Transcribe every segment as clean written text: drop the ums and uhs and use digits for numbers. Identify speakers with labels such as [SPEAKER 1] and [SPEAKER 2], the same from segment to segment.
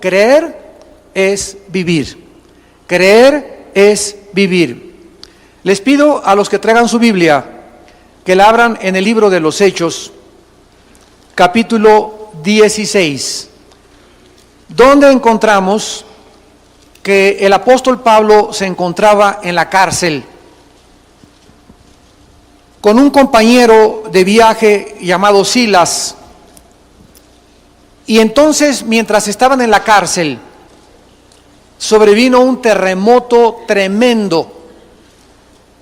[SPEAKER 1] creer es vivir. Creer es vivir. Les pido a los que traigan su Biblia que la abran en el libro de los Hechos, capítulo 16, donde encontramos que el apóstol Pablo se encontraba en la cárcel con un compañero de viaje llamado Silas. Y entonces, mientras estaban en la cárcel, sobrevino un terremoto tremendo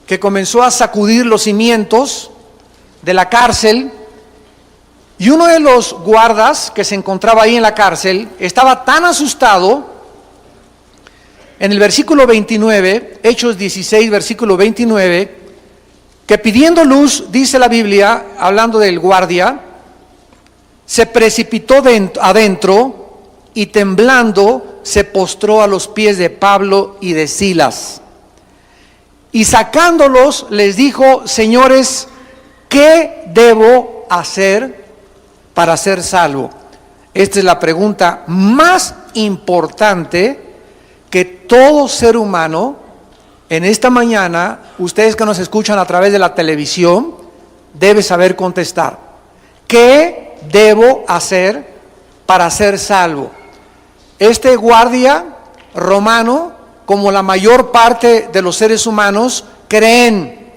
[SPEAKER 1] que comenzó a sacudir los cimientos de la cárcel, y uno de los guardas que se encontraba ahí en la cárcel estaba tan asustado, en el versículo 29, Hechos 16, versículo 29, que pidiendo luz, dice la Biblia, hablando del guardia, se precipitó adentro y temblando se postró a los pies de Pablo y de Silas. Y sacándolos les dijo: señores, ¿qué debo hacer para ser salvo? Esta es la pregunta más importante que todo ser humano en esta mañana, ustedes que nos escuchan a través de la televisión, debe saber contestar. ¿Qué debo hacer para ser salvo? Este guardia romano, como la mayor parte de los seres humanos, creen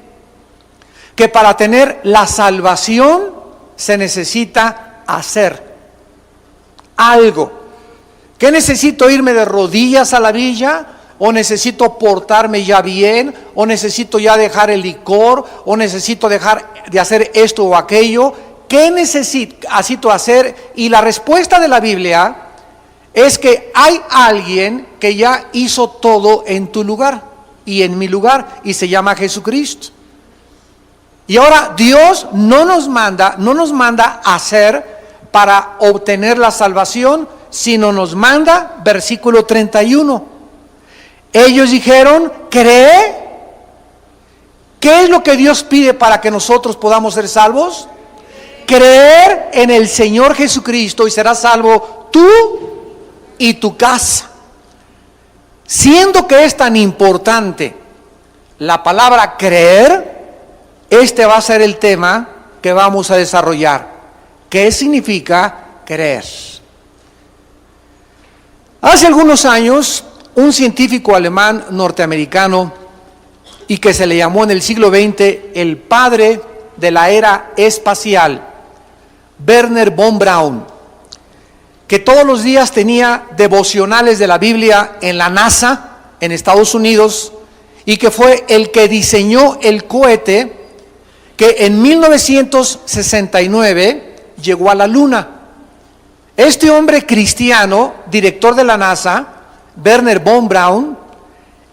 [SPEAKER 1] que para tener la salvación se necesita hacer algo. ¿Qué necesito? ¿Irme de rodillas a la villa? ¿O necesito portarme ya bien? ¿O necesito ya dejar el licor? ¿O necesito dejar de hacer esto o aquello? ¿Qué necesito hacer? Y la respuesta de la Biblia es que hay alguien que ya hizo todo en tu lugar y en mi lugar, y se llama Jesucristo. Y ahora Dios no nos manda a hacer para obtener la salvación, sino nos manda, versículo 31. Ellos dijeron: ¿cree? ¿Qué es lo que Dios pide para que nosotros podamos ser salvos? Creer en el Señor Jesucristo y serás salvo tú y tu casa. Siendo que es tan importante la palabra creer, este va a ser el tema que vamos a desarrollar. ¿Qué significa creer? Hace algunos años, un científico alemán norteamericano, y que se le llamó en el siglo XX el padre de la era espacial, Wernher von Braun, que todos los días tenía devocionales de la Biblia en la NASA, en Estados Unidos, y que fue el que diseñó el cohete que en 1969 llegó a la Luna. Este hombre cristiano, director de la NASA, Wernher von Braun,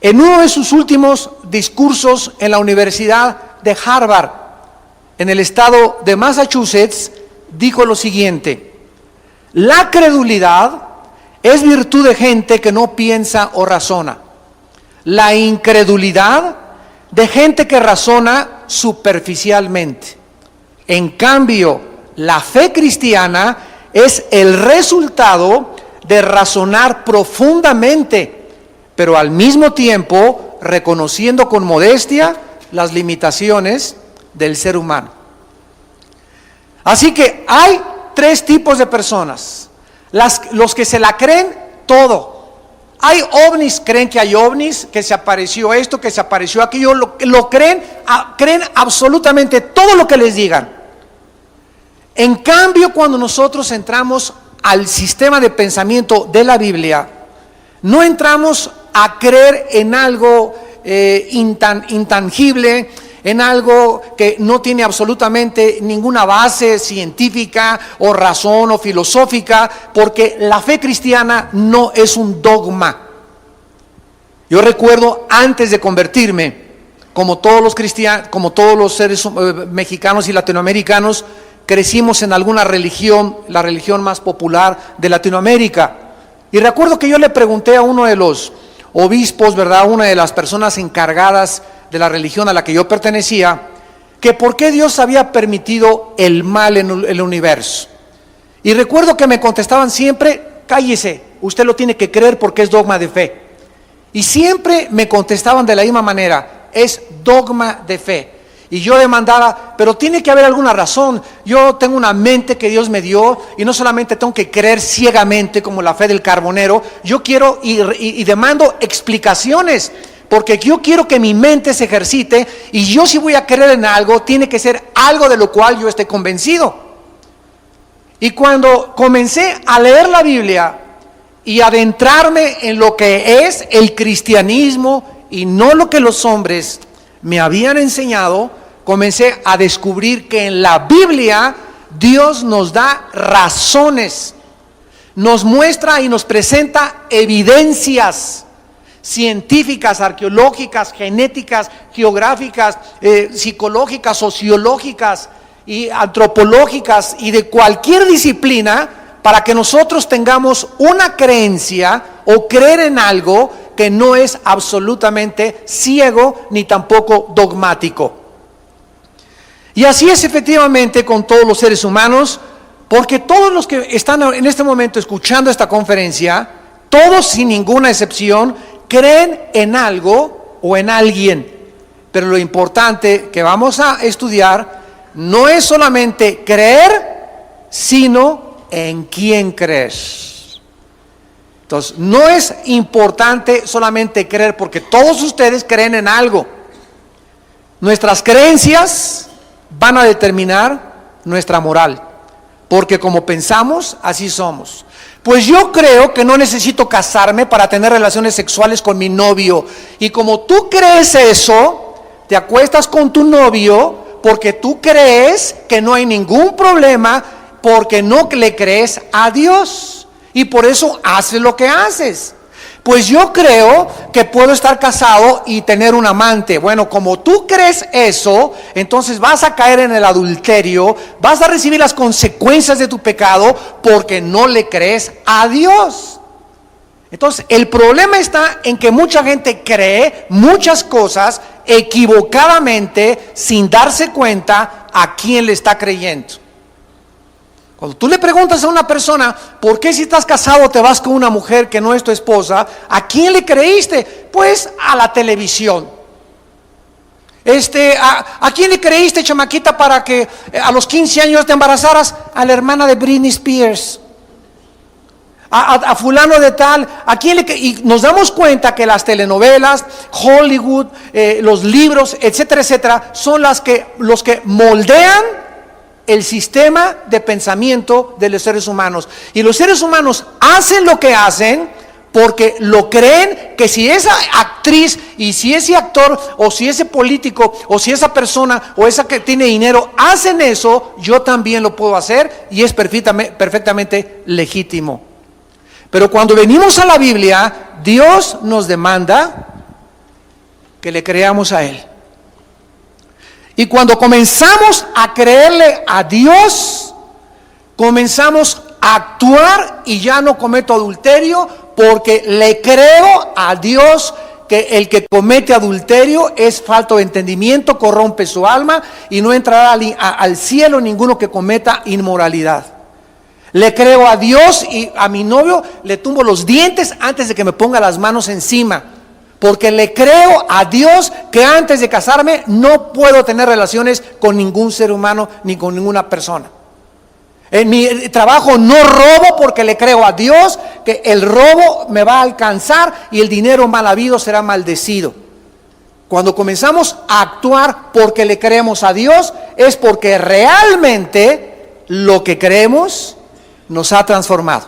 [SPEAKER 1] en uno de sus últimos discursos en la Universidad de Harvard, en el estado de Massachusetts, dijo lo siguiente: la credulidad es virtud de gente que no piensa o razona. La incredulidad de gente que razona superficialmente. En cambio, la fe cristiana es el resultado de razonar profundamente, pero al mismo tiempo reconociendo con modestia las limitaciones del ser humano. Así que hay tres tipos de personas: los que se la creen todo. Hay ovnis, creen que hay ovnis, que se apareció esto, que se apareció aquello, lo creen absolutamente todo lo que les digan. En cambio, cuando nosotros entramos al sistema de pensamiento de la Biblia, no entramos a creer en algo intangible, en algo que no tiene absolutamente ninguna base científica o razón o filosófica, porque la fe cristiana no es un dogma. Yo recuerdo, antes de convertirme, como todos los cristianos, como todos los seres mexicanos y latinoamericanos, crecimos en alguna religión, la religión más popular de Latinoamérica. Y recuerdo que yo le pregunté a uno de los obispos, ¿verdad?, una de las personas encargadas de la religión a la que yo pertenecía, que por qué Dios había permitido el mal en el universo. Y recuerdo que me contestaban siempre: cállese, usted lo tiene que creer porque es dogma de fe. Y siempre me contestaban de la misma manera, es dogma de fe. Y yo demandaba, pero tiene que haber alguna razón. Yo tengo una mente que Dios me dio y no solamente tengo que creer ciegamente como la fe del carbonero. Yo quiero y demando explicaciones, porque yo quiero que mi mente se ejercite, y yo si voy a creer en algo, tiene que ser algo de lo cual yo esté convencido. Y cuando comencé a leer la Biblia y adentrarme en lo que es el cristianismo y no lo que los hombres me habían enseñado, comencé a descubrir que en la Biblia Dios nos da razones, nos muestra y nos presenta evidencias científicas, arqueológicas, genéticas, geográficas, psicológicas, sociológicas y antropológicas y de cualquier disciplina, para que nosotros tengamos una creencia o creer en algo que no es absolutamente ciego ni tampoco dogmático. Y así es efectivamente con todos los seres humanos, porque todos los que están en este momento escuchando esta conferencia, todos sin ninguna excepción, creen en algo o en alguien. Pero lo importante que vamos a estudiar no es solamente creer, sino en quién crees. Entonces, no es importante solamente creer, porque todos ustedes creen en algo. Nuestras creencias van a determinar nuestra moral, porque como pensamos, así somos. Pues yo creo que no necesito casarme para tener relaciones sexuales con mi novio. Y como tú crees eso, te acuestas con tu novio porque tú crees que no hay ningún problema, porque no le crees a Dios. Y por eso haces lo que haces. Pues yo creo que puedo estar casado y tener un amante. Bueno, como tú crees eso, entonces vas a caer en el adulterio, vas a recibir las consecuencias de tu pecado porque no le crees a Dios. Entonces, el problema está en que mucha gente cree muchas cosas equivocadamente sin darse cuenta a quién le está creyendo. Cuando tú le preguntas a una persona, ¿por qué si estás casado te vas con una mujer que no es tu esposa? ¿A quién le creíste? Pues a la televisión. ¿A quién le creíste, chamaquita, para que a los 15 años te embarazaras? A la hermana de Britney Spears. A fulano de tal. ¿A quién le Y nos damos cuenta que las telenovelas, Hollywood, los libros, etcétera, etcétera, son los que moldean el sistema de pensamiento de los seres humanos. Y los seres humanos hacen lo que hacen porque lo creen, que si esa actriz y si ese actor o si ese político o si esa persona o esa que tiene dinero hacen eso, yo también lo puedo hacer, y es perfectamente legítimo. Pero cuando venimos a la Biblia, Dios nos demanda que le creamos a Él. Y cuando comenzamos a creerle a Dios, comenzamos a actuar, y ya no cometo adulterio porque le creo a Dios que el que comete adulterio es falto de entendimiento, corrompe su alma y no entrará al cielo ninguno que cometa inmoralidad. Le creo a Dios, y a mi novio le tumbo los dientes antes de que me ponga las manos encima. Porque le creo a Dios que antes de casarme no puedo tener relaciones con ningún ser humano ni con ninguna persona. En mi trabajo no robo porque le creo a Dios que el robo me va a alcanzar y el dinero mal habido será maldecido. Cuando comenzamos a actuar porque le creemos a Dios, es porque realmente lo que creemos nos ha transformado.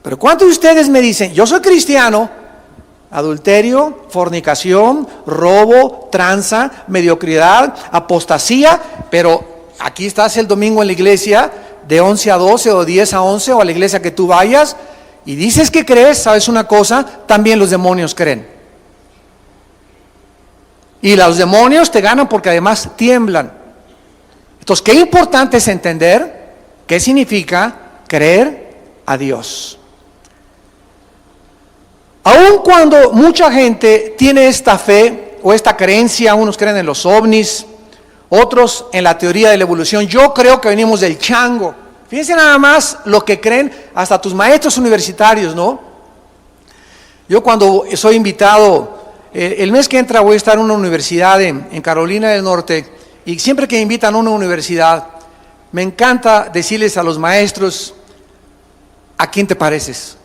[SPEAKER 1] Pero ¿cuántos de ustedes me dicen, yo soy cristiano? Adulterio, fornicación, robo, tranza, mediocridad, apostasía, pero aquí estás el domingo en la iglesia de 11 a 12 o 10 a 11 o a la iglesia que tú vayas y dices que crees. ¿Sabes una cosa? También los demonios creen. Y los demonios te ganan porque además tiemblan. Entonces, qué importante es entender qué significa creer a Dios. Aun cuando mucha gente tiene esta fe o esta creencia, unos creen en los ovnis, otros en la teoría de la evolución. Yo creo que venimos del chango. Fíjense nada más lo que creen hasta tus maestros universitarios, ¿no? Yo cuando soy invitado, el mes que entra voy a estar en una universidad en Carolina del Norte, y siempre que me invitan a una universidad, me encanta decirles a los maestros, ¿a quién te pareces?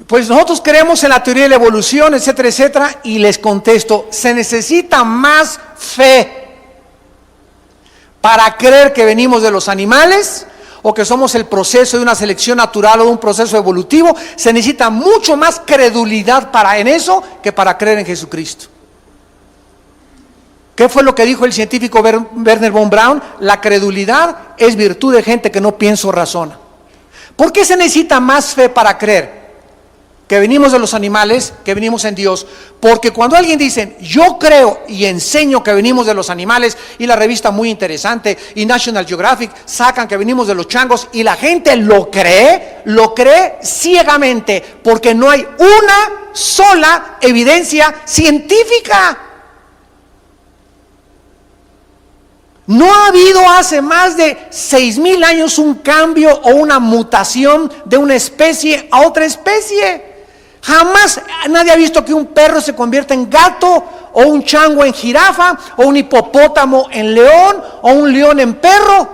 [SPEAKER 1] Pues nosotros creemos en la teoría de la evolución, etcétera, etcétera, y les contesto, se necesita más fe para creer que venimos de los animales o que somos el proceso de una selección natural o de un proceso evolutivo. Se necesita mucho más credulidad en eso que para creer en Jesucristo. ¿Qué fue lo que dijo el científico Wernher von Braun? La credulidad es virtud de gente que no piensa o razona. ¿Por qué se necesita más fe para creer que venimos de los animales, que venimos en Dios? Porque cuando alguien dice, yo creo y enseño que venimos de los animales, y la revista Muy Interesante y National Geographic sacan que venimos de los changos, y la gente lo cree ciegamente, porque no hay una sola evidencia científica. No ha habido hace más de 6,000 años un cambio o una mutación de una especie a otra especie. Jamás nadie ha visto que un perro se convierta en gato, o un chango en jirafa, o un hipopótamo en león, o un león en perro,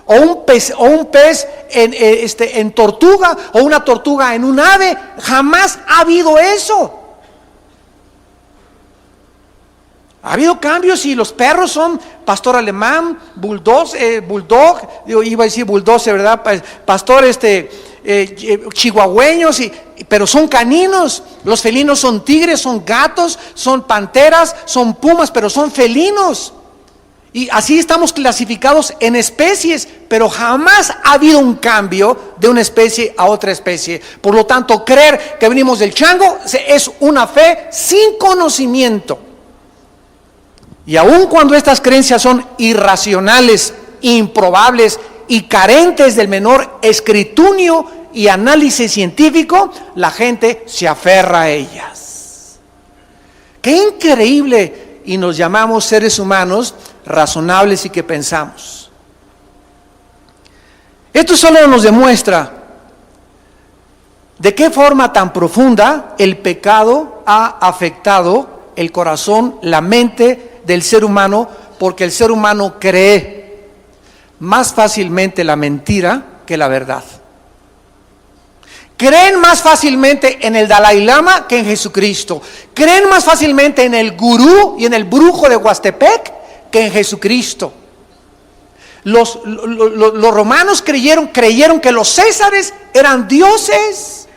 [SPEAKER 1] o un pez en tortuga, o una tortuga en un ave. Jamás ha habido eso. Ha habido cambios y los perros son pastor alemán, bulldog, iba a decir bulldozer, ¿verdad? Pastor chihuahueños, pero son caninos. Los felinos son tigres, son gatos, son panteras, son pumas, pero son felinos. Y así estamos clasificados en especies, pero jamás ha habido un cambio de una especie a otra especie. Por lo tanto, creer que venimos del chango es una fe sin conocimiento. Y aun cuando estas creencias son irracionales, improbables y carentes del menor escrutinio y análisis científico, la gente se aferra a ellas. ¡Qué increíble! Y nos llamamos seres humanos razonables y que pensamos. Esto solo nos demuestra de qué forma tan profunda el pecado ha afectado el corazón, la mente del ser humano, porque el ser humano cree más fácilmente la mentira que la verdad. Creen más fácilmente en el Dalai Lama que en Jesucristo. Creen más fácilmente en el gurú y en el brujo de Huastepec que en Jesucristo. Los romanos creyeron que los césares eran dioses.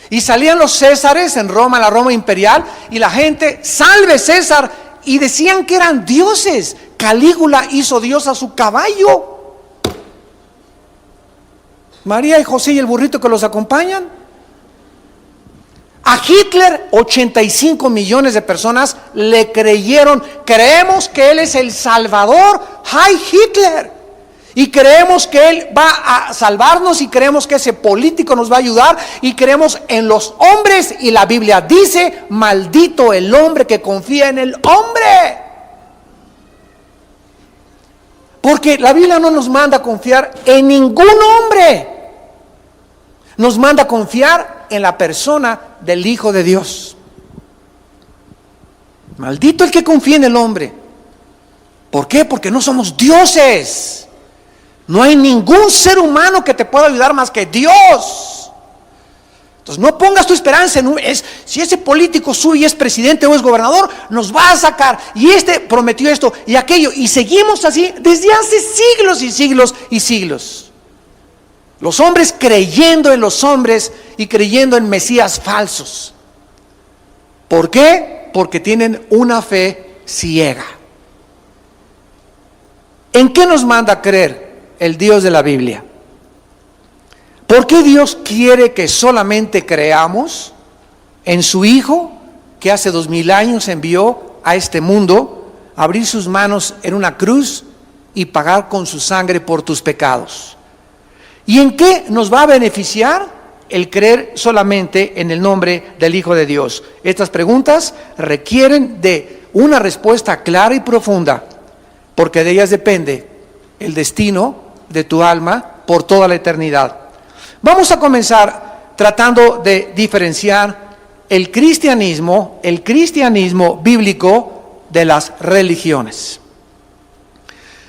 [SPEAKER 1] Y salían los césares en Roma, la Roma imperial, y la gente, salve César, y decían que eran dioses. Calígula hizo Dios a su caballo. María y José y el burrito que los acompañan. A Hitler, 85 millones de personas le creyeron. Creemos que él es el Salvador. ¡Ay, Hitler! Y creemos que él va a salvarnos, y creemos que ese político nos va a ayudar, y creemos en los hombres, y la Biblia dice, maldito el hombre que confía en el hombre. Porque la Biblia no nos manda a confiar en ningún hombre. Nos manda a confiar en la persona del Hijo de Dios. Maldito el que confía en el hombre. ¿Por qué? Porque no somos dioses. No hay ningún ser humano que te pueda ayudar más que Dios. Entonces no pongas tu esperanza en si ese político sube y es presidente o es gobernador, nos va a sacar, y este prometió esto y aquello, y seguimos así desde hace siglos y siglos y siglos. Los hombres creyendo en los hombres y creyendo en mesías falsos. ¿Por qué? Porque tienen una fe ciega. ¿En qué nos manda a creer el Dios de la Biblia? ¿Por qué Dios quiere que solamente creamos en su Hijo, que hace 2000 años envió a este mundo a abrir sus manos en una cruz y pagar con su sangre por tus pecados? ¿Y en qué nos va a beneficiar el creer solamente en el nombre del Hijo de Dios? Estas preguntas requieren de una respuesta clara y profunda, porque de ellas depende el destino de tu alma por toda la eternidad. Vamos a comenzar tratando de diferenciar el cristianismo bíblico de las religiones.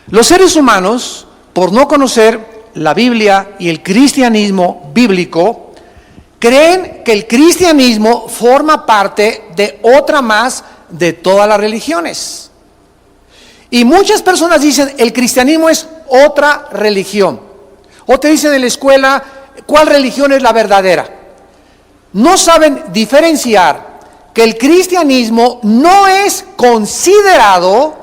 [SPEAKER 1] Los seres humanos, por no conocer la Biblia y el cristianismo bíblico, creen que el cristianismo forma parte de otra más de todas las religiones. Y muchas personas dicen, el cristianismo es otra religión. O te dicen en la escuela, ¿cuál religión es la verdadera? No saben diferenciar que el cristianismo no es considerado,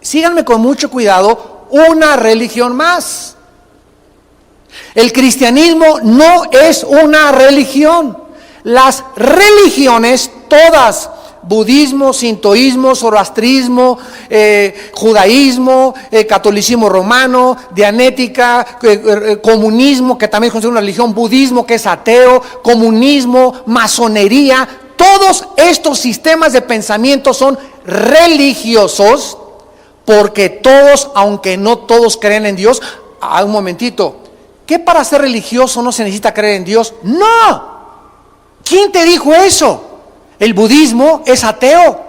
[SPEAKER 1] síganme con mucho cuidado, una religión más. El cristianismo no es una religión. Las religiones todas, budismo, sintoísmo, zoroastrismo, judaísmo, catolicismo romano, dianética, comunismo, que también es considerado una religión, budismo, que es ateo, comunismo, masonería, todos estos sistemas de pensamiento son religiosos, porque todos, aunque no todos creen en Dios, un momentito, ¿qué para ser religioso no se necesita creer en Dios? ¡No! ¿Quién te dijo eso? El budismo es ateo.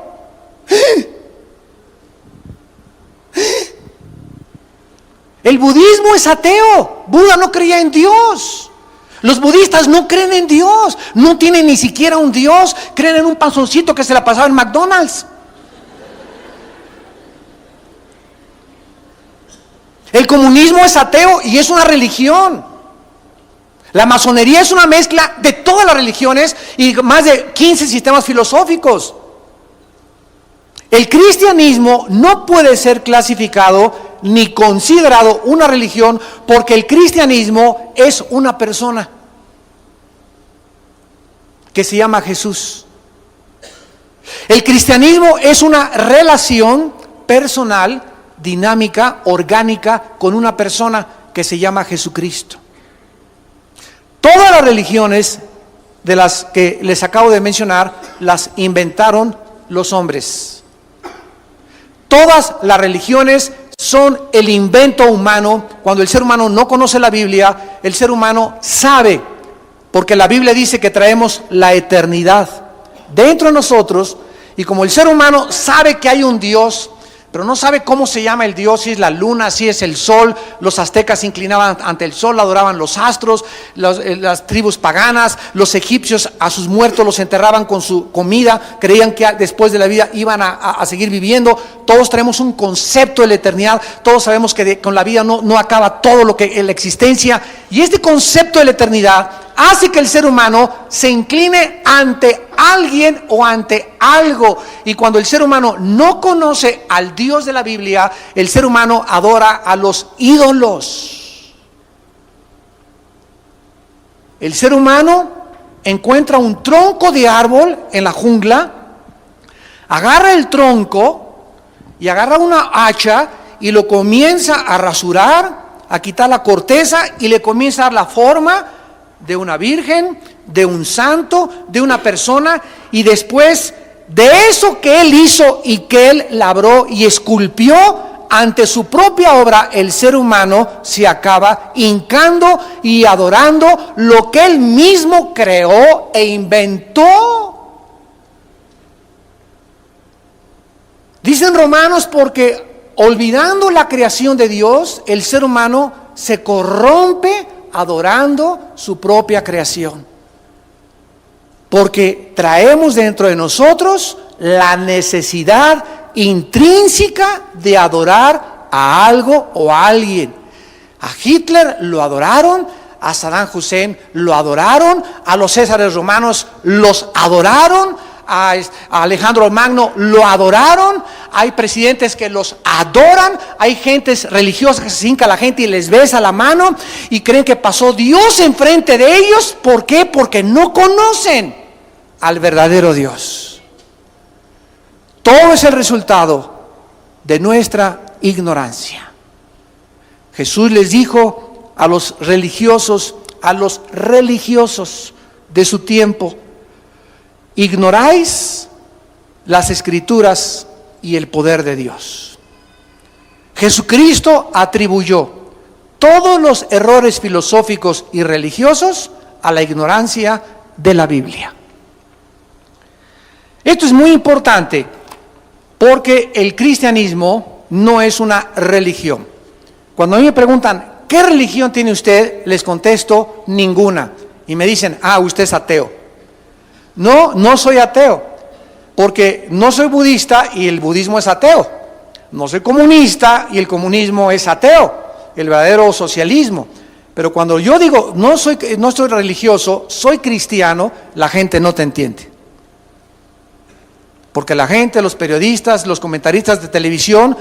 [SPEAKER 1] El budismo es ateo. Buda no creía en Dios. Los budistas no creen en Dios. No tienen ni siquiera un Dios. Creen en un panzoncito que se la pasaba en McDonald's. El comunismo es ateo y es una religión. La masonería es una mezcla de todas las religiones y más de 15 sistemas filosóficos. El cristianismo no puede ser clasificado ni considerado una religión porque el cristianismo es una persona que se llama Jesús. El cristianismo es una relación personal, dinámica, orgánica con una persona que se llama Jesucristo. Todas las religiones de las que les acabo de mencionar las inventaron los hombres. Todas las religiones son el invento humano. Cuando el ser humano no conoce la Biblia, el ser humano sabe, porque la Biblia dice que traemos la eternidad dentro de nosotros, y como el ser humano sabe que hay un Dios, pero no sabe cómo se llama el Dios, si es la luna, si es el sol. Los aztecas se inclinaban ante el sol, adoraban los astros, las tribus paganas, los egipcios a sus muertos los enterraban con su comida, creían que después de la vida iban a seguir viviendo. Todos traemos un concepto de la eternidad, todos sabemos que con la vida no acaba todo lo que en la existencia, y este concepto de la eternidad hace que el ser humano se incline ante alguien o ante algo. Y cuando el ser humano no conoce al Dios de la Biblia, el ser humano adora a los ídolos. El ser humano encuentra un tronco de árbol en la jungla, agarra el tronco y agarra una hacha y lo comienza a rasurar, a quitar la corteza, y le comienza a dar la forma de una virgen, de un santo, de una persona, y después de eso que él hizo y que él labró y esculpió, ante su propia obra, el ser humano se acaba hincando y adorando lo que él mismo creó e inventó. Dicen Romanos, porque olvidando la creación de Dios, el ser humano se corrompe adorando su propia creación, porque traemos dentro de nosotros la necesidad intrínseca de adorar a algo o a alguien. A Hitler lo adoraron, a Saddam Hussein lo adoraron, a los Césares romanos los adoraron, a Alejandro Magno lo adoraron. Hay presidentes que los adoran, hay gentes religiosas que se hinca a la gente y les besa la mano y creen que pasó Dios enfrente de ellos. ¿Por qué? Porque no conocen al verdadero Dios. Todo es el resultado de nuestra ignorancia. Jesús les dijo a los religiosos de su tiempo: ignoráis las Escrituras y el poder de Dios. Jesucristo atribuyó todos los errores filosóficos y religiosos a la ignorancia de la Biblia. Esto es muy importante porque el cristianismo no es una religión. Cuando a mí me preguntan, ¿qué religión tiene usted? Les contesto, ninguna. Y me dicen, usted es ateo. No, no soy ateo, porque no soy budista y el budismo es ateo. No soy comunista y el comunismo es ateo, el verdadero socialismo. Pero cuando yo digo, no soy religioso, soy cristiano, la gente no te entiende. Porque la gente, los periodistas, los comentaristas de televisión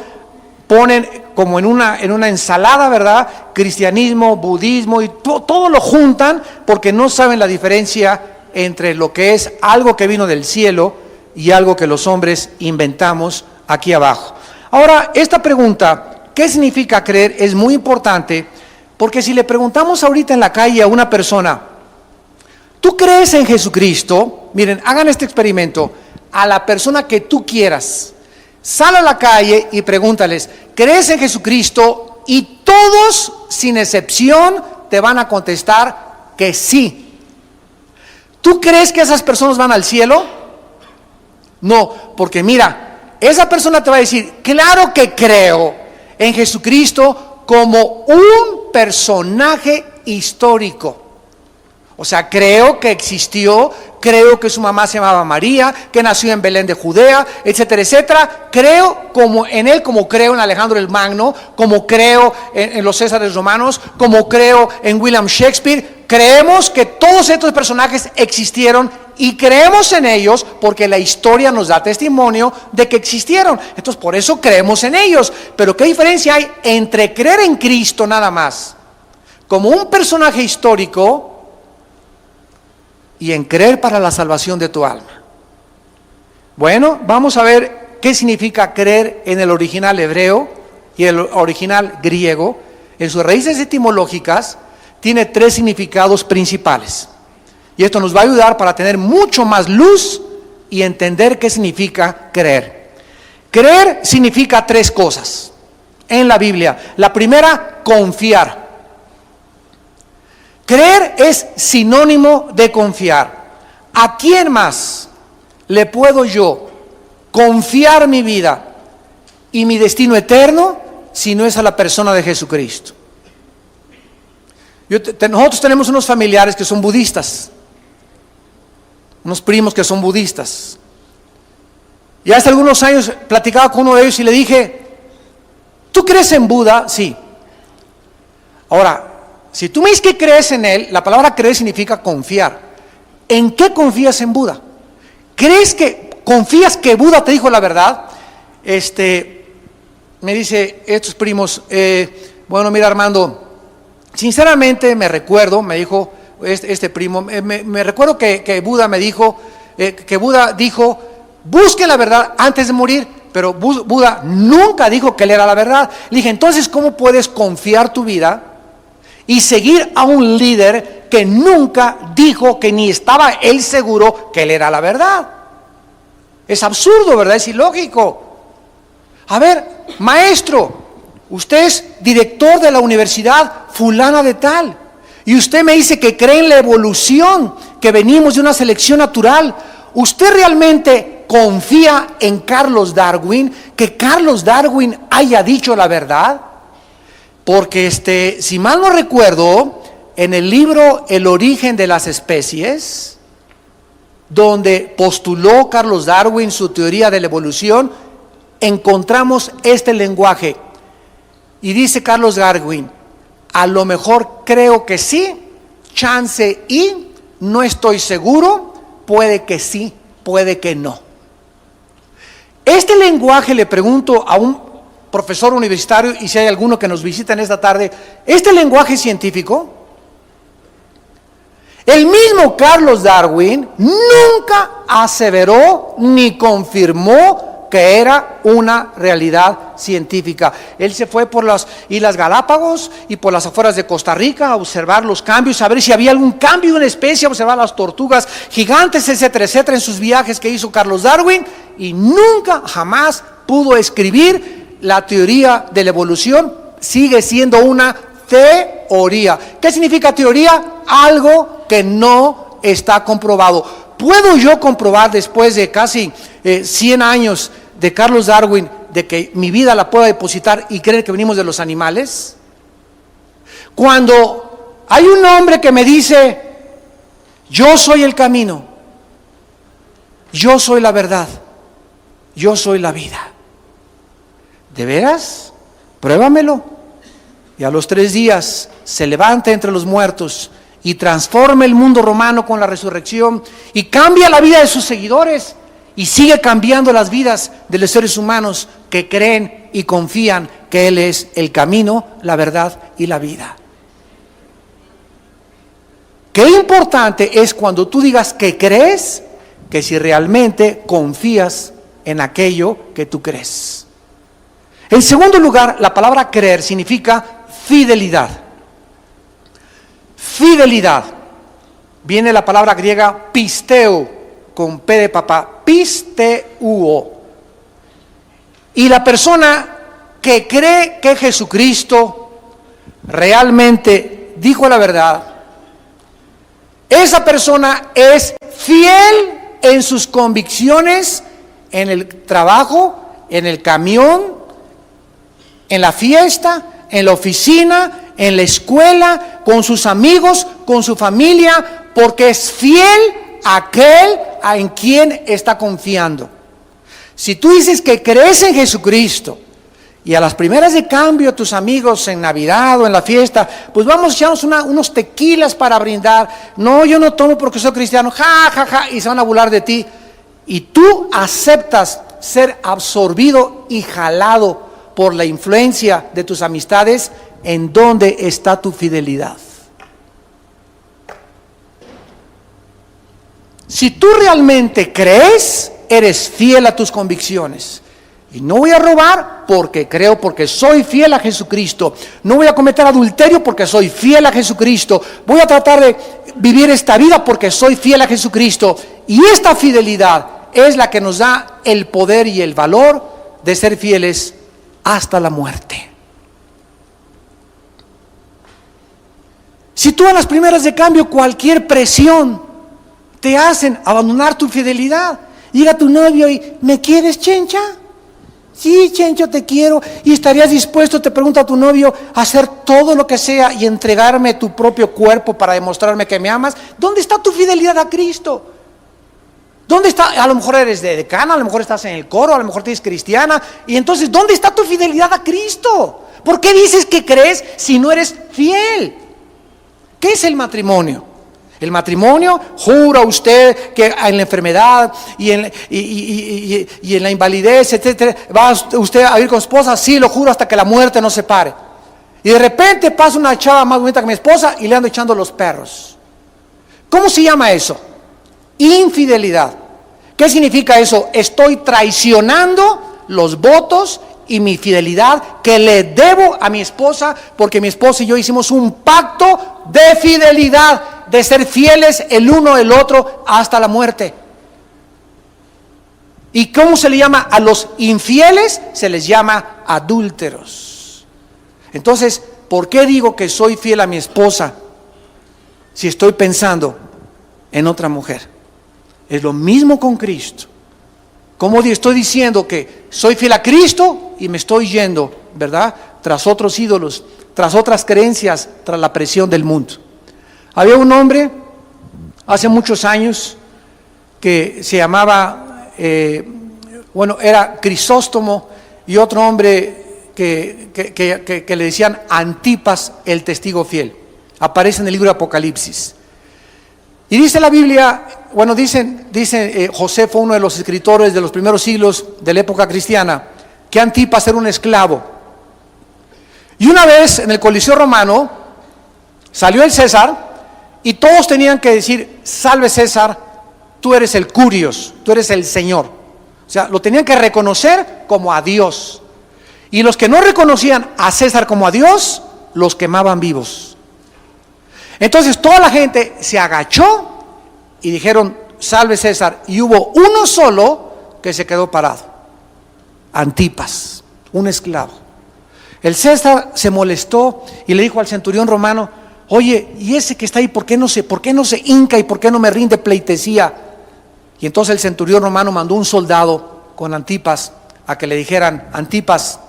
[SPEAKER 1] ponen como en una ensalada, ¿verdad? Cristianismo, budismo y todo lo juntan porque no saben la diferencia entre lo que es algo que vino del cielo y algo que los hombres inventamos aquí abajo. Ahora, esta pregunta, ¿qué significa creer? Es muy importante porque si le preguntamos ahorita en la calle a una persona, ¿tú crees en Jesucristo? Miren, hagan este experimento. A la persona que tú quieras, sal a la calle y pregúntales, ¿crees en Jesucristo? Y todos, sin excepción, te van a contestar que sí. ¿Tú crees que esas personas van al cielo? No, porque mira, esa persona te va a decir, claro que creo en Jesucristo como un personaje histórico. O sea, creo que existió, creo que su mamá se llamaba María, que nació en Belén de Judea, etcétera, etcétera. Creo como en él, como creo en Alejandro el Magno, como creo en los Césares romanos, como creo en William Shakespeare. Creemos que todos estos personajes existieron y creemos en ellos porque la historia nos da testimonio de que existieron. Entonces, por eso creemos en ellos. Pero ¿qué diferencia hay entre creer en Cristo nada más, como un personaje histórico, y en creer para la salvación de tu alma? Bueno, vamos a ver qué significa creer en el original hebreo y el original griego. En sus raíces etimológicas tiene 3 significados principales. Y esto nos va a ayudar para tener mucho más luz y entender qué significa creer. Creer significa 3 cosas en la Biblia. La primera, confiar. Creer es sinónimo de confiar. ¿A quién más le puedo yo confiar mi vida y mi destino eterno si no es a la persona de Jesucristo? Nosotros tenemos unos familiares que son budistas, unos primos que son budistas. Y hace algunos años platicaba con uno de ellos y le dije, ¿tú crees en Buda? Sí. Ahora, si tú me dices que crees en él, la palabra creer significa confiar. ¿En qué confías en Buda? ¿Confías que Buda te dijo la verdad? Me dice estos primos, bueno, mira Armando, sinceramente me dijo este primo, me recuerdo que Buda me dijo, que Buda dijo, busquen la verdad antes de morir, pero Buda nunca dijo que él era la verdad. Le dije, entonces, ¿cómo puedes confiar tu vida y seguir a un líder que nunca dijo, que ni estaba él seguro que él era la verdad? Es absurdo, ¿verdad? Es ilógico. A ver, maestro, usted es director de la universidad fulana de tal, y usted me dice que cree en la evolución, que venimos de una selección natural. ¿Usted realmente confía en Carlos Darwin, que Carlos Darwin haya dicho la verdad? Porque si mal no recuerdo, en el libro El origen de las especies, donde postuló Carlos Darwin su teoría de la evolución, encontramos este lenguaje. Y dice Carlos Darwin, a lo mejor creo que sí, chance y, no estoy seguro, puede que sí, puede que no. Este lenguaje, le pregunto a un profesor universitario, y si hay alguno que nos visita en esta tarde, ¿este lenguaje científico? El mismo Carlos Darwin nunca aseveró ni confirmó que era una realidad científica. Él se fue por las Islas Galápagos y por las afueras de Costa Rica a observar los cambios, a ver si había algún cambio en una especie, a observar las tortugas gigantes, etcétera, etcétera, en sus viajes que hizo Carlos Darwin, y nunca, jamás pudo escribir la teoría de la evolución sigue siendo una teoría. ¿Qué significa teoría? Algo que no está comprobado. ¿Puedo yo comprobar después de casi 100 años de Carlos Darwin de que mi vida la puedo depositar y creer que venimos de los animales? Cuando hay un hombre que me dice, yo soy el camino, yo soy la verdad, yo soy la vida. ¿De veras? Pruébamelo. Y a los 3 días se levanta entre los muertos y transforma el mundo romano con la resurrección y cambia la vida de sus seguidores y sigue cambiando las vidas de los seres humanos que creen y confían que Él es el camino, la verdad y la vida. Qué importante es cuando tú digas que crees, que si realmente confías en aquello que tú crees. En segundo lugar, la palabra creer significa fidelidad. Fidelidad. Viene la palabra griega pisteo, con P de papá, pisteuo. Y la persona que cree que Jesucristo realmente dijo la verdad, esa persona es fiel en sus convicciones, en el trabajo, en el camión, en la fiesta, en la oficina, en la escuela, con sus amigos, con su familia, porque es fiel a aquel en quien está confiando. Si tú dices que crees en Jesucristo y a las primeras de cambio tus amigos en Navidad o en la fiesta, pues vamos a echarnos unos tequilas para brindar. No, yo no tomo porque soy cristiano, ja, ja, ja, y se van a burlar de ti. Y tú aceptas ser absorbido y jalado por la influencia de tus amistades. ¿En dónde está tu fidelidad? Si tú realmente crees, eres fiel a tus convicciones. Y no voy a robar porque creo, porque soy fiel a Jesucristo. No voy a cometer adulterio porque soy fiel a Jesucristo. Voy a tratar de vivir esta vida porque soy fiel a Jesucristo. Y esta fidelidad es la que nos da el poder y el valor de ser fieles hasta la muerte. Si tú en las primeras de cambio cualquier presión te hacen abandonar tu fidelidad, llega tu novio y ¿me quieres, Chencha? Sí, Chencho, te quiero. ¿Y estarías dispuesto, te pregunta tu novio, a hacer todo lo que sea y entregarme tu propio cuerpo para demostrarme que me amas? ¿Dónde está tu fidelidad a Cristo? ¿Dónde está? A lo mejor eres de decana, a lo mejor estás en el coro, a lo mejor eres cristiana. Y entonces, ¿dónde está tu fidelidad a Cristo? ¿Por qué dices que crees si no eres fiel? ¿Qué es el matrimonio? El matrimonio, jura usted que en la enfermedad y en la invalidez, etcétera, va usted a vivir con su esposa, sí, lo juro hasta que la muerte nos separe. Y de repente pasa una chava más bonita que mi esposa y le ando echando los perros. ¿Cómo se llama eso? Infidelidad. ¿Qué significa eso? Estoy traicionando los votos y mi fidelidad que le debo a mi esposa, porque mi esposa y yo hicimos un pacto de fidelidad, de ser fieles el uno al otro hasta la muerte. ¿Y cómo se le llama a los infieles? Se les llama adúlteros. Entonces, ¿por qué digo que soy fiel a mi esposa si estoy pensando en otra mujer? Es lo mismo con Cristo. Como estoy diciendo que soy fiel a Cristo y me estoy yendo, ¿verdad?, tras otros ídolos, tras otras creencias, tras la presión del mundo. Había un hombre hace muchos años que se llamaba, era Crisóstomo, y otro hombre que le decían Antipas, el testigo fiel. Aparece en el libro de Apocalipsis. Y dice la Biblia, dice José fue uno de los escritores de los primeros siglos de la época cristiana, que Antipas era un esclavo. Y una vez en el Coliseo Romano salió el César y todos tenían que decir, salve César, tú eres el Curios, tú eres el Señor. O sea, lo tenían que reconocer como a Dios. Y los que no reconocían a César como a Dios, los quemaban vivos. Entonces toda la gente se agachó y dijeron, salve César, y hubo uno solo que se quedó parado, Antipas. un esclavo. El César se molestó y le dijo al centurión romano: oye, ¿y ese que está ahí por qué no se hinca y por qué no me rinde pleitesía? Y entonces el centurión romano mandó un soldado con Antipas a que le dijeran: Antipas,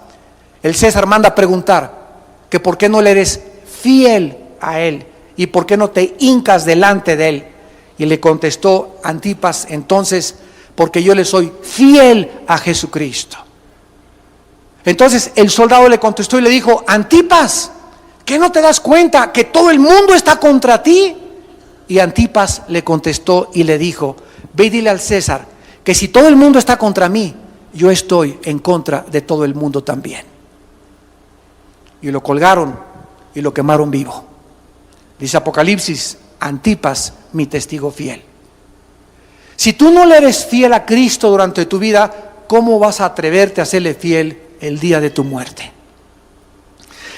[SPEAKER 1] el César manda preguntar que por qué no le eres fiel a él y por qué no te hincas delante de él. Y le contestó Antipas: entonces, porque yo le soy fiel a Jesucristo. Entonces el soldado le contestó y le dijo: Antipas, ¿qué no te das cuenta que todo el mundo está contra ti? Y Antipas le contestó y le dijo: ve y dile al César que si todo el mundo está contra mí, yo estoy en contra de todo el mundo también. Y lo colgaron y lo quemaron vivo. Dice Apocalipsis: Antipas, mi testigo fiel. Si tú no le eres fiel a Cristo durante tu vida, ¿cómo vas a atreverte a serle fiel el día de tu muerte?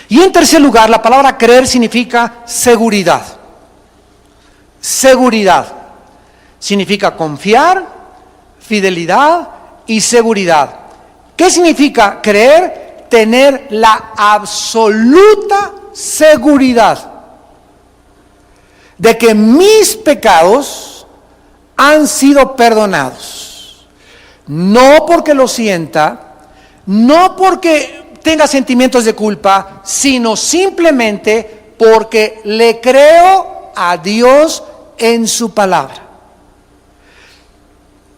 [SPEAKER 1] Y en tercer lugar, la palabra creer significa seguridad. Seguridad significa confiar, fidelidad y seguridad. ¿Qué significa creer? Tener la absoluta seguridad de que mis pecados han sido perdonados. No porque lo sienta, no porque tenga sentimientos de culpa, sino simplemente porque le creo a Dios en su palabra.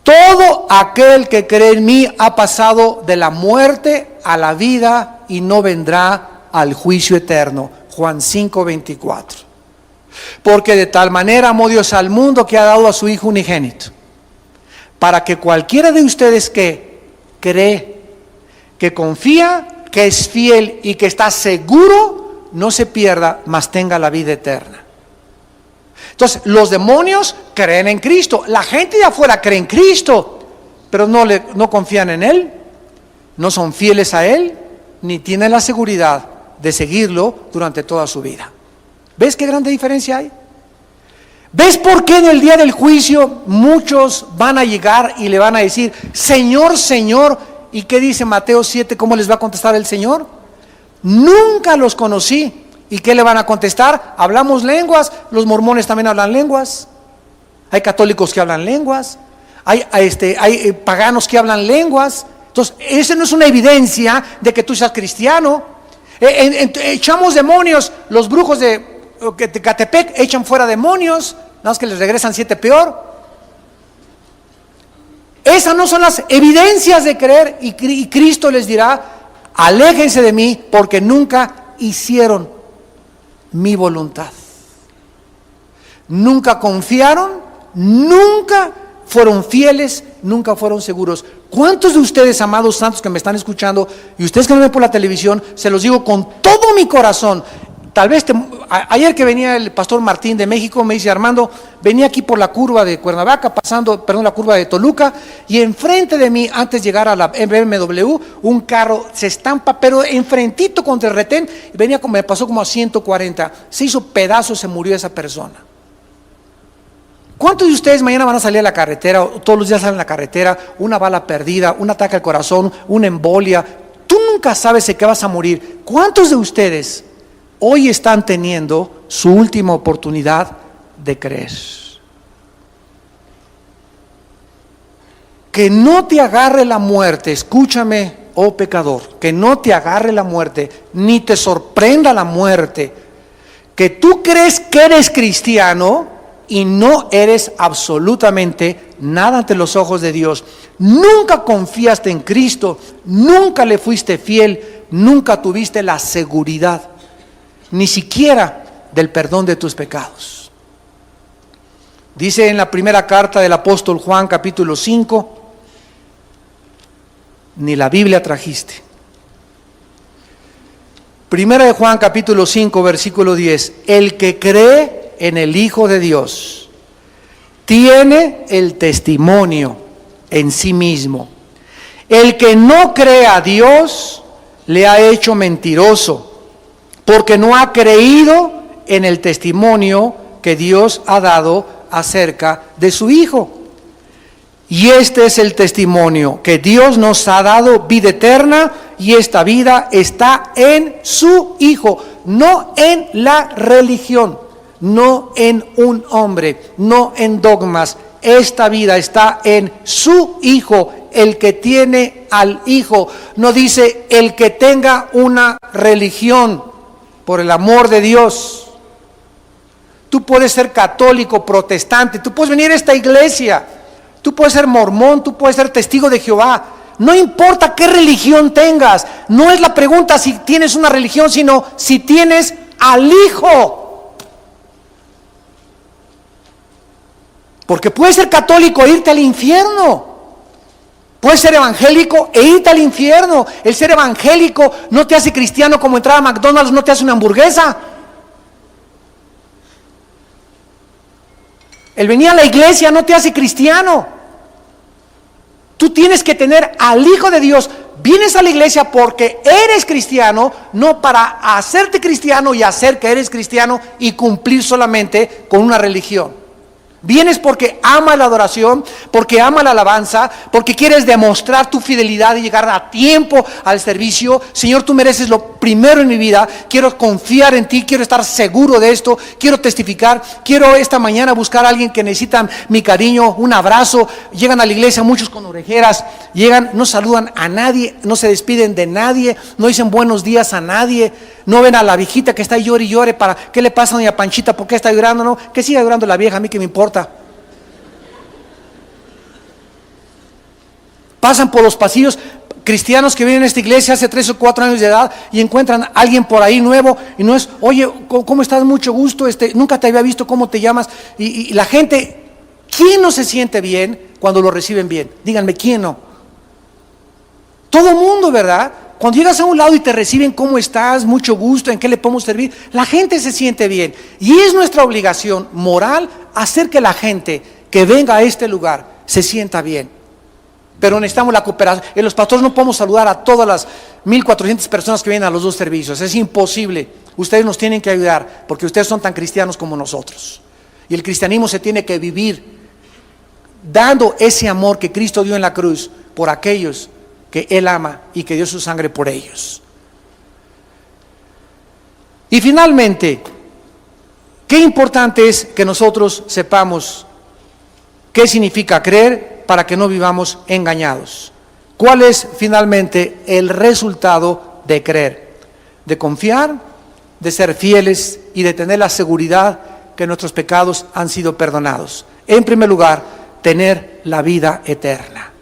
[SPEAKER 1] Todo aquel que cree en mí ha pasado de la muerte a la vida y no vendrá al juicio eterno. Juan 5:24. Porque de tal manera amó Dios al mundo que ha dado a su Hijo unigénito, para que cualquiera de ustedes que cree, que confía, que es fiel y que está seguro, no se pierda, mas tenga la vida eterna. Entonces, los demonios creen en Cristo, la gente de afuera cree en Cristo, pero no confían en Él, no son fieles a Él, ni tienen la seguridad de seguirlo durante toda su vida. ¿Ves qué grande diferencia hay? ¿Ves por qué en el día del juicio muchos van a llegar y le van a decir: Señor, Señor? ¿Y qué dice Mateo 7? ¿Cómo les va a contestar el Señor? Nunca los conocí. ¿Y qué le van a contestar? Hablamos lenguas. Los mormones también hablan lenguas. Hay católicos que hablan lenguas. Hay paganos que hablan lenguas. Entonces, esa no es una evidencia de que tú seas cristiano. Echamos demonios. Los brujos de Catepec echan fuera demonios, nada más que les regresan 7 peor. Esas no son las evidencias de creer, y Cristo les dirá: aléjense de mí, porque nunca hicieron mi voluntad. Nunca confiaron, nunca fueron fieles, nunca fueron seguros. ¿Cuántos de ustedes, amados santos que me están escuchando, y ustedes que me ven por la televisión, se los digo con todo mi corazón? Tal vez ayer que venía el pastor Martín de México, me dice: Armando, venía aquí por la curva de Cuernavaca, la curva de Toluca, y enfrente de mí, antes de llegar a la BMW, un carro se estampa, pero enfrentito contra el retén, me pasó como a 140, se hizo pedazos, se murió esa persona. ¿Cuántos de ustedes mañana van a salir a la carretera, o todos los días salen a la carretera, una bala perdida, un ataque al corazón, una embolia? Tú nunca sabes de qué vas a morir. ¿Cuántos de ustedes hoy están teniendo su última oportunidad de creer? Que no te agarre la muerte, escúchame, oh pecador, que no te agarre la muerte, ni te sorprenda la muerte, que tú crees que eres cristiano y no eres absolutamente nada ante los ojos de Dios. Nunca confiaste en Cristo, nunca le fuiste fiel, nunca tuviste la seguridad, ni siquiera del perdón de tus pecados. Dice en la primera carta del apóstol Juan, capítulo 5, ni la Biblia trajiste. Primera de Juan, capítulo 5, versículo 10. El que cree en el Hijo de Dios tiene el testimonio en sí mismo. El que no cree a Dios le ha hecho mentiroso, porque no ha creído en el testimonio que Dios ha dado acerca de su Hijo. Y este es el testimonio, que Dios nos ha dado vida eterna y esta vida está en su Hijo, no en la religión, no en un hombre, no en dogmas. Esta vida está en su Hijo, el que tiene al Hijo. No dice el que tenga una religión, por el amor de Dios. Tú puedes ser católico, protestante, tú puedes venir a esta iglesia, tú puedes ser mormón, tú puedes ser testigo de Jehová. No importa qué religión tengas, no es la pregunta si tienes una religión, sino si tienes al Hijo. Porque puedes ser católico e irte al infierno. Puedes ser evangélico e irte al infierno. El ser evangélico no te hace cristiano, como entrar a McDonald's no te hace una hamburguesa. El venir a la iglesia no te hace cristiano. Tú tienes que tener al Hijo de Dios. Vienes a la iglesia porque eres cristiano, no para hacerte cristiano y hacer que eres cristiano y cumplir solamente con una religión. Vienes porque amas la adoración, porque amas la alabanza, porque quieres demostrar tu fidelidad y llegar a tiempo al servicio. Señor, tú mereces lo primero en mi vida. Quiero confiar en ti, quiero estar seguro de esto, quiero testificar. Quiero esta mañana buscar a alguien que necesita mi cariño, un abrazo. Llegan a la iglesia muchos con orejeras, llegan, no saludan a nadie, no se despiden de nadie, no dicen buenos días a nadie. No ven a la viejita que está ahí llore y llore para, ¿qué le pasa a doña Panchita? ¿Por qué está llorando? No, que siga llorando la vieja, a mí que me importa. Pasan por los pasillos cristianos que vienen a esta iglesia hace 3 o 4 años de edad y encuentran a alguien por ahí nuevo y no es, oye, ¿cómo estás? Mucho gusto, nunca te había visto, ¿cómo te llamas? Y la gente, ¿quién no se siente bien cuando lo reciben bien? Díganme, ¿quién no? Todo mundo, ¿verdad? Cuando llegas a un lado y te reciben, ¿cómo estás? Mucho gusto, ¿en qué le podemos servir? La gente se siente bien. Y es nuestra obligación moral hacer que la gente que venga a este lugar se sienta bien. Pero necesitamos la cooperación. Los pastores no podemos saludar a todas las 1,400 personas que vienen a los 2 servicios. Es imposible. Ustedes nos tienen que ayudar porque ustedes son tan cristianos como nosotros. Y el cristianismo se tiene que vivir dando ese amor que Cristo dio en la cruz por aquellos que Él ama y que dio su sangre por ellos. Y finalmente, qué importante es que nosotros sepamos qué significa creer para que no vivamos engañados. ¿Cuál es finalmente el resultado de creer? De confiar, de ser fieles y de tener la seguridad que nuestros pecados han sido perdonados. En primer lugar, tener la vida eterna.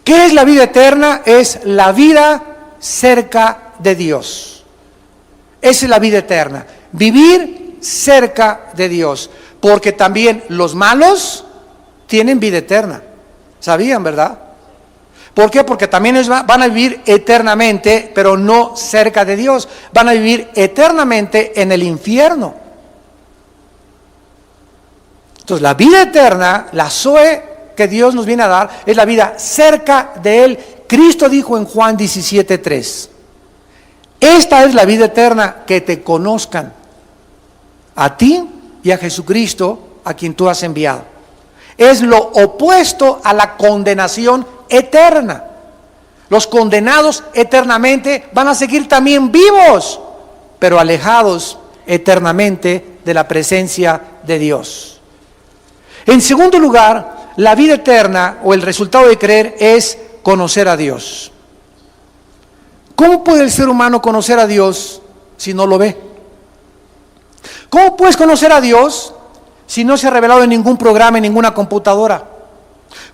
[SPEAKER 1] ¿Qué es la vida eterna? Es la vida cerca de Dios. Esa es la vida eterna. Vivir cerca de Dios. Porque también los malos tienen vida eterna. ¿Sabían, verdad? ¿Por qué? Porque también van a vivir eternamente, pero no cerca de Dios. Van a vivir eternamente en el infierno. Entonces, la vida eterna, la Zoe que Dios nos viene a dar, es la vida cerca de Él. Cristo dijo en Juan 17:3, esta es la vida eterna, que te conozcan a ti y a Jesucristo, a quien tú has enviado. Es lo opuesto a la condenación eterna. Los condenados eternamente van a seguir también vivos, pero alejados eternamente de la presencia de Dios. En segundo lugar, la vida eterna o el resultado de creer es conocer a Dios. ¿Cómo puede el ser humano conocer a Dios si no lo ve? ¿Cómo puedes conocer a Dios si no se ha revelado en ningún programa, en ninguna computadora?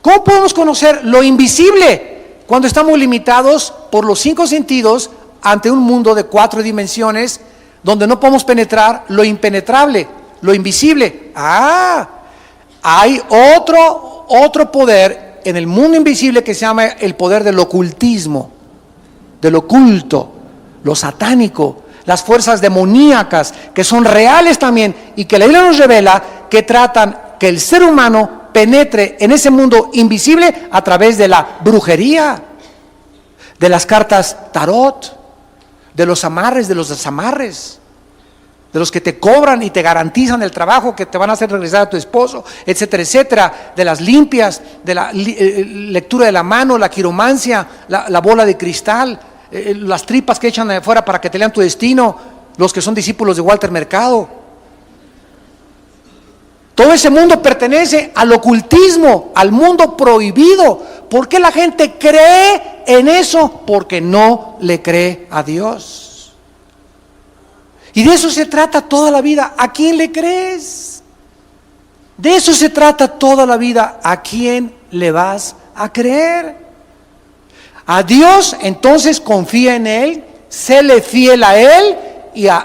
[SPEAKER 1] ¿Cómo podemos conocer lo invisible cuando estamos limitados por los 5 sentidos ante un mundo de 4 dimensiones donde no podemos penetrar lo impenetrable, lo invisible? Hay otro poder en el mundo invisible que se llama el poder del ocultismo, del oculto, lo satánico, las fuerzas demoníacas que son reales también y que la Biblia nos revela que tratan que el ser humano penetre en ese mundo invisible a través de la brujería, de las cartas tarot, de los amarres, de los desamarres. de los que te cobran y te garantizan el trabajo que te van a hacer regresar a tu esposo, etcétera, etcétera, de las limpias, de la lectura de la mano, la quiromancia, la bola de cristal, las tripas que echan de afuera para que te lean tu destino, los que son discípulos de Walter Mercado. Todo ese mundo pertenece al ocultismo, al mundo prohibido. ¿Por qué la gente cree en eso? Porque no le cree a Dios. Y de eso se trata toda la vida. ¿A quién le crees? De eso se trata toda la vida. ¿A quién le vas a creer? A Dios, entonces confía en Él, séle fiel a Él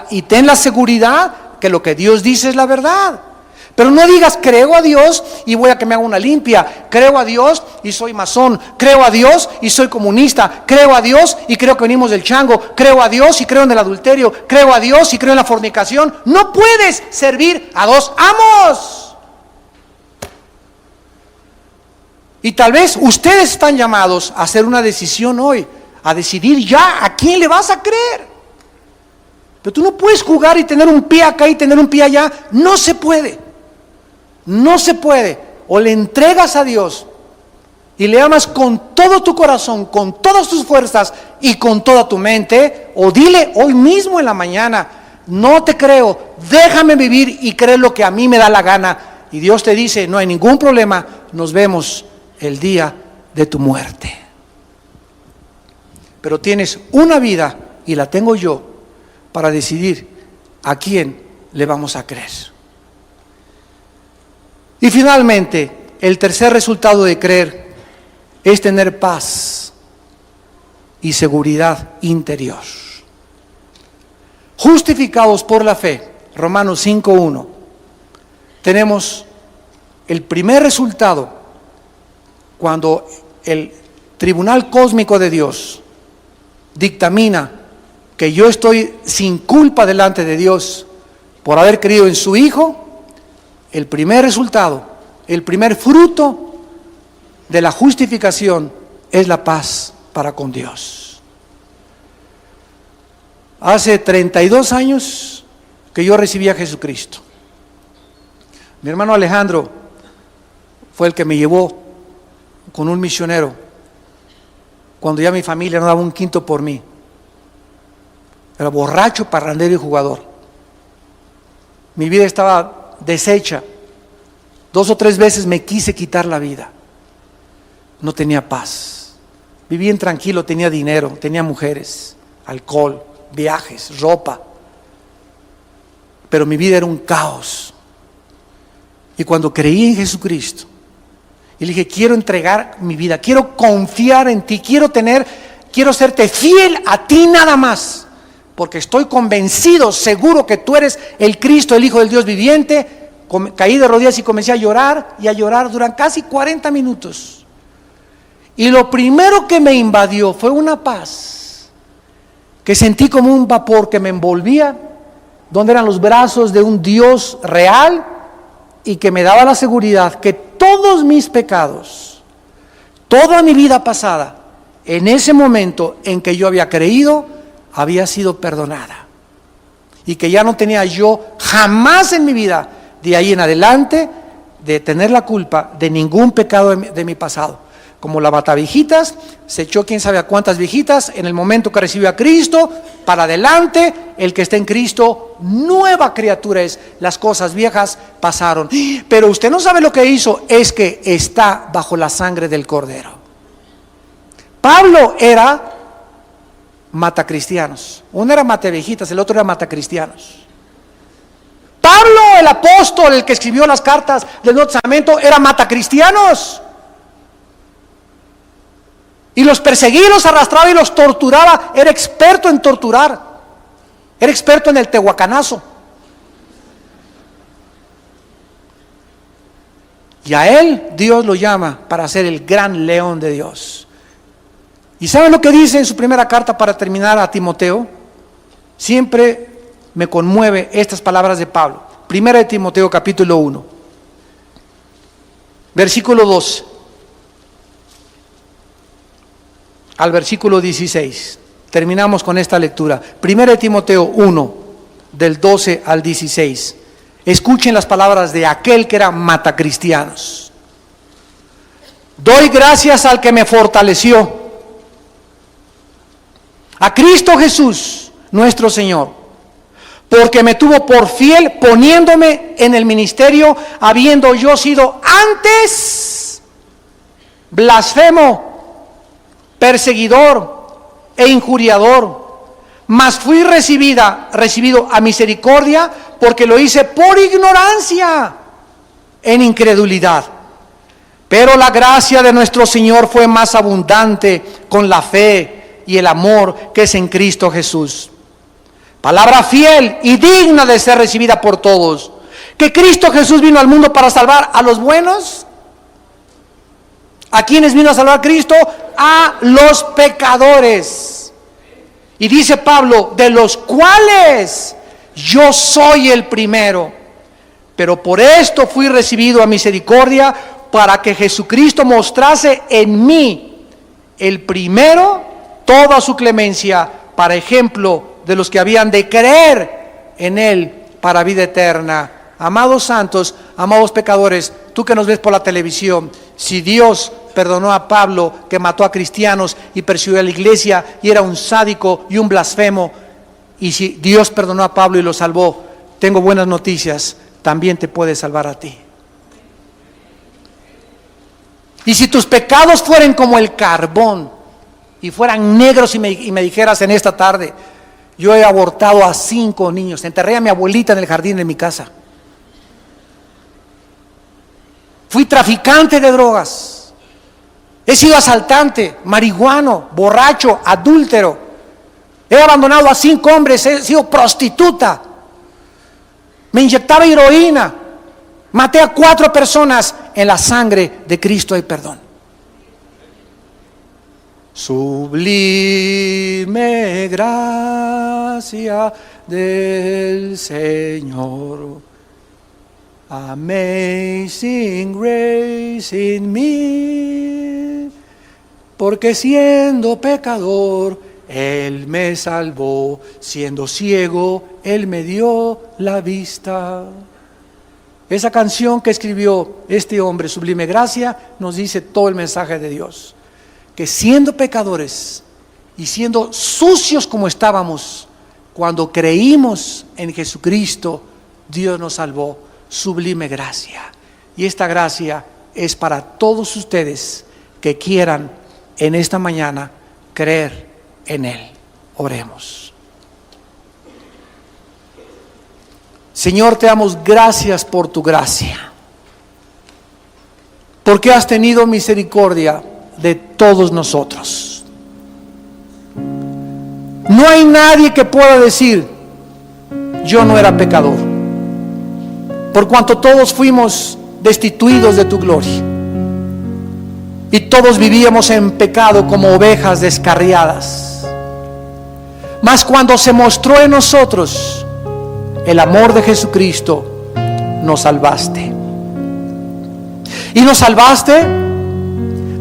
[SPEAKER 1] y ten la seguridad que lo que Dios dice es la verdad. Pero no digas, creo a Dios y voy a que me haga una limpia. Creo a Dios y soy masón. Creo a Dios y soy comunista. Creo a Dios y creo que venimos del chango. Creo a Dios y creo en el adulterio. Creo a Dios y creo en la fornicación. No puedes servir a dos amos. Y tal vez ustedes están llamados a hacer una decisión hoy, a decidir ya a quién le vas a creer. Pero tú no puedes jugar y tener un pie acá y tener un pie allá. No se puede. No se puede. O le entregas a Dios y le amas con todo tu corazón, con todas tus fuerzas y con toda tu mente, o dile hoy mismo en la mañana, no te creo, déjame vivir y creer lo que a mí me da la gana. Y Dios te dice, no hay ningún problema, nos vemos el día de tu muerte. Pero tienes una vida, y la tengo yo, para decidir a quién le vamos a creer. Y finalmente, el tercer resultado de creer es tener paz y seguridad interior. Justificados por la fe, Romanos 5:1, tenemos el primer resultado cuando el tribunal cósmico de Dios dictamina que yo estoy sin culpa delante de Dios por haber creído en su Hijo. El primer resultado, el primer fruto de la justificación es la paz para con Dios. Hace 32 años que yo recibí a Jesucristo. Mi hermano Alejandro fue el que me llevó con un misionero cuando ya mi familia no daba un quinto por mí. Era borracho, parrandero y jugador. Mi vida estaba deshecha. 2 o 3 veces me quise quitar la vida. No tenía paz. Vivía intranquilo, tenía dinero, tenía mujeres, alcohol, viajes, ropa. Pero mi vida era un caos. Y cuando creí en Jesucristo, y le dije, quiero entregar mi vida, quiero confiar en ti, quiero serte fiel a ti nada más, porque estoy convencido, seguro que tú eres el Cristo, el Hijo del Dios viviente. Caí de rodillas y comencé a llorar durante casi 40 minutos. Y lo primero que me invadió fue una paz, que sentí como un vapor que me envolvía, donde eran los brazos de un Dios real y que me daba la seguridad que todos mis pecados, toda mi vida pasada, en ese momento en que yo había creído, había sido perdonada. Y que ya no tenía yo jamás en mi vida, de ahí en adelante, de tener la culpa de ningún pecado de mi pasado. Como la mataviejitas, se echó quién sabe a cuántas viejitas, en el momento que recibió a Cristo, para adelante, el que está en Cristo, nueva criatura es, las cosas viejas pasaron. Pero usted no sabe lo que hizo, es que está bajo la sangre del Cordero. Pablo era matacristianos, uno era mataviejitas, el otro era matacristianos. Pablo, el apóstol, el que escribió las cartas del Nuevo Testamento, era matacristianos. Y los perseguía, los arrastraba y los torturaba. Era experto en torturar. Era experto en el tehuacanazo. Y a él Dios lo llama para ser el gran león de Dios. ¿Y saben lo que dice en su primera carta para terminar a Timoteo? Siempre me conmueve estas palabras de Pablo. Primera de Timoteo capítulo 1, versículo 2 al versículo 16. Terminamos con esta lectura. Primera de Timoteo 1, del 12 al 16. Escuchen las palabras de aquel que era matacristianos. Doy gracias al que me fortaleció, a Cristo Jesús, nuestro Señor, porque me tuvo por fiel poniéndome en el ministerio, habiendo yo sido antes blasfemo, perseguidor e injuriador, mas fui recibido a misericordia, porque lo hice por ignorancia, en incredulidad. Pero la gracia de nuestro Señor fue más abundante con la fe y el amor que es en Cristo Jesús. Palabra fiel y digna de ser recibida por todos, que Cristo Jesús vino al mundo para salvar a los buenos. ¿A quiénes vino a salvar Cristo? A los pecadores. Y dice Pablo, de los cuales yo soy el primero. Pero por esto fui recibido a misericordia, para que Jesucristo mostrase en mí el primero toda su clemencia, para ejemplo de los que habían de creer en Él para vida eterna. Amados santos, amados pecadores, tú que nos ves por la televisión, si Dios perdonó a Pablo, que mató a cristianos y persiguió a la iglesia y era un sádico y un blasfemo, y si Dios perdonó a Pablo y lo salvó, tengo buenas noticias, también te puede salvar a ti. Y si tus pecados fueren como el carbón y fueran negros y me dijeras en esta tarde, yo he abortado a 5 niños, enterré a mi abuelita en el jardín de mi casa, fui traficante de drogas, he sido asaltante, marihuano, borracho, adúltero, he abandonado a 5 hombres, he sido prostituta, me inyectaba heroína, maté a 4 personas, en la sangre de Cristo hay perdón. Sublime gracia del Señor, amazing grace in me, porque siendo pecador Él me salvó, siendo ciego Él me dio la vista. Esa canción que escribió este hombre, Sublime Gracia, nos dice todo el mensaje de Dios. Que siendo pecadores y siendo sucios como estábamos, cuando creímos en Jesucristo, Dios nos salvó. Sublime gracia. Y esta gracia es para todos ustedes que quieran en esta mañana creer en Él. Oremos. Señor, te damos gracias por tu gracia, porque has tenido misericordia de todos nosotros. No hay nadie que pueda decir, yo no era pecador, por cuanto todos fuimos destituidos de tu gloria, y todos vivíamos en pecado como ovejas descarriadas. Mas cuando se mostró en nosotros el amor de Jesucristo, nos salvaste. Y nos salvaste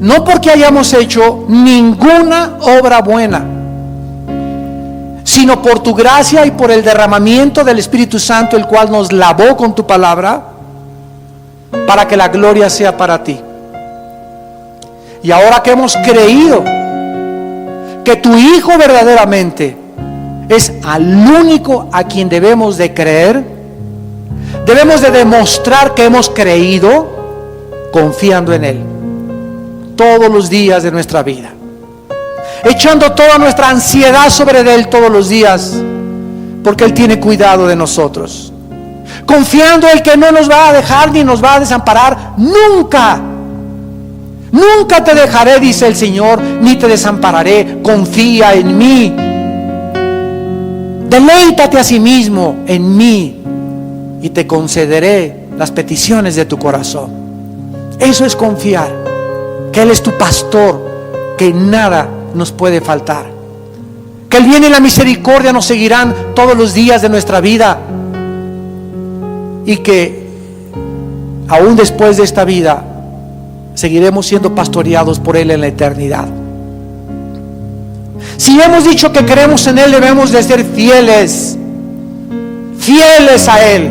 [SPEAKER 1] no porque hayamos hecho ninguna obra buena, sino por tu gracia y por el derramamiento del Espíritu Santo, el cual nos lavó con tu palabra, para que la gloria sea para ti. Y ahora que hemos creído que tu Hijo verdaderamente es al único a quien debemos de creer, debemos de demostrar que hemos creído confiando en Él todos los días de nuestra vida, echando toda nuestra ansiedad sobre Él todos los días, porque Él tiene cuidado de nosotros, confiando en que no nos va a dejar ni nos va a desamparar nunca. Nunca te dejaré, dice el Señor, ni te desampararé. Confía en mí. Deleítate a sí mismo en mí y te concederé las peticiones de tu corazón. Eso es confiar, que Él es tu pastor, que nada nos puede faltar, que el bien y la misericordia nos seguirán todos los días de nuestra vida, y que aún después de esta vida seguiremos siendo pastoreados por Él en la eternidad. Si hemos dicho que creemos en Él, debemos de ser fieles fieles a Él,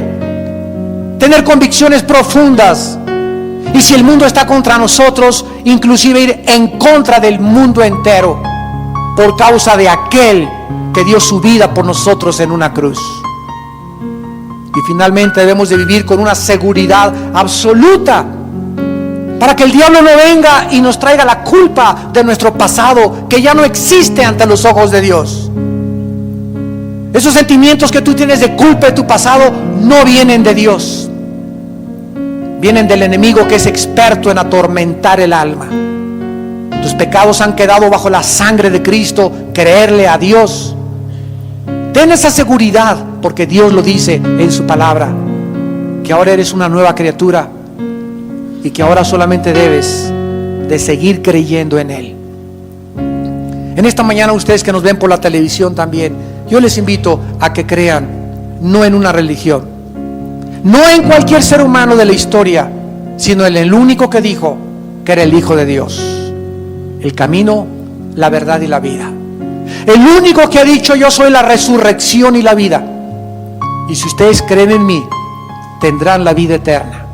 [SPEAKER 1] tener convicciones profundas. Y si el mundo está contra nosotros, inclusive ir en contra del mundo entero, por causa de aquel que dio su vida por nosotros en una cruz. Y finalmente debemos de vivir con una seguridad absoluta, para que el diablo no venga y nos traiga la culpa de nuestro pasado, que ya no existe ante los ojos de Dios. Esos sentimientos que tú tienes de culpa de tu pasado no vienen de Dios, vienen del enemigo, que es experto en atormentar el alma. Tus pecados han quedado bajo la sangre de Cristo. Creerle a Dios, ten esa seguridad, porque Dios lo dice en su palabra, que ahora eres una nueva criatura y que ahora solamente debes de seguir creyendo en Él. En esta mañana, ustedes que nos ven por la televisión también, yo les invito a que crean no en una religión, no en cualquier ser humano de la historia, sino en el único que dijo que era el Hijo de Dios, el camino, la verdad y la vida. El único que ha dicho: yo soy la resurrección y la vida, y si ustedes creen en mí, tendrán la vida eterna.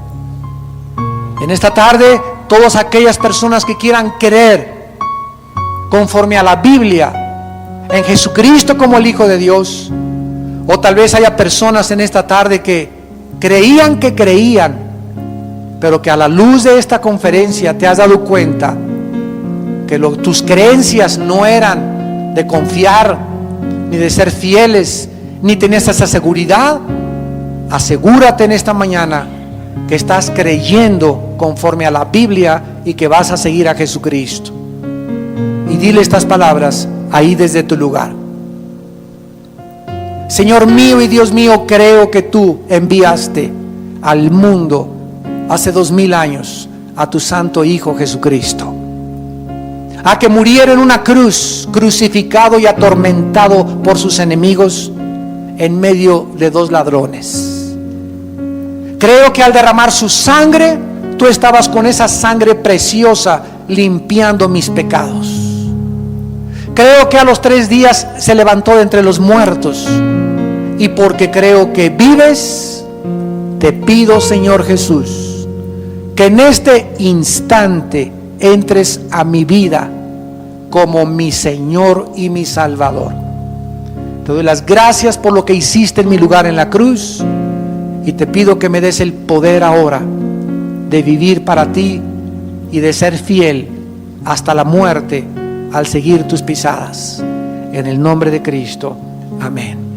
[SPEAKER 1] En esta tarde, todas aquellas personas que quieran creer conforme a la Biblia en Jesucristo como el Hijo de Dios, o tal vez haya personas en esta tarde que creían, pero que a la luz de esta conferencia te has dado cuenta que tus creencias no eran de confiar, ni de ser fieles, ni tenías esa seguridad. Asegúrate en esta mañana que estás creyendo conforme a la Biblia y que vas a seguir a Jesucristo. Y dile estas palabras ahí desde tu lugar: Señor mío y Dios mío, creo que tú enviaste al mundo hace 2000 años a tu santo Hijo Jesucristo, a que muriera en una cruz, crucificado y atormentado por sus enemigos en medio de 2 ladrones. Creo que al derramar su sangre, tú estabas con esa sangre preciosa limpiando mis pecados. Creo que a los 3 días se levantó de entre los muertos. Y porque creo que vives, te pido, Señor Jesús, que en este instante entres a mi vida como mi Señor y mi Salvador. Te doy las gracias por lo que hiciste en mi lugar en la cruz, y te pido que me des el poder ahora de vivir para ti y de ser fiel hasta la muerte al seguir tus pisadas. En el nombre de Cristo, amén.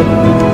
[SPEAKER 1] Señor.